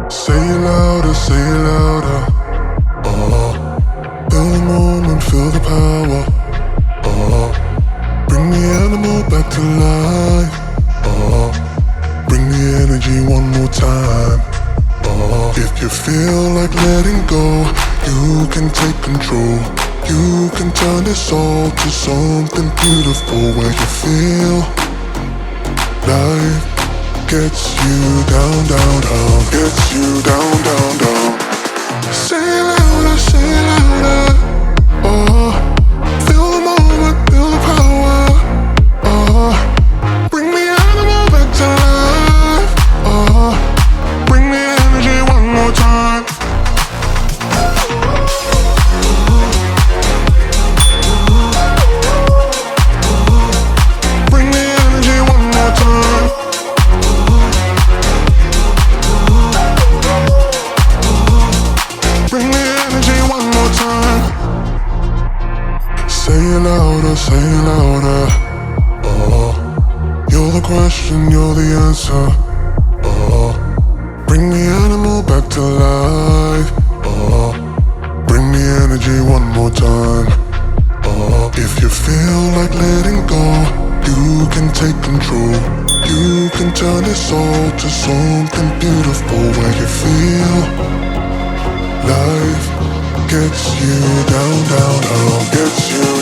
Say it louder, say it louder. Feel the moment, feel the power. Bring the animal back to life. Bring the energy one more time. If you feel like letting go, you can take control. You can turn this all to something beautiful, where you feel life gets you down, down, down, gets you down, down, down. Say it louder, say it louder. Feel the moment, feel the power. Bring the animal back to life. Bring the energy one more time. Bring the energy one more time. Bring the energy one more time. Say it louder, say it louder. You're the question, you're the answer. Bring the animal back to life. Bring the energy one more time. If you feel like letting go, you can take control. You can turn this all to something beautiful, where you feel life gets you down, down, down, gets you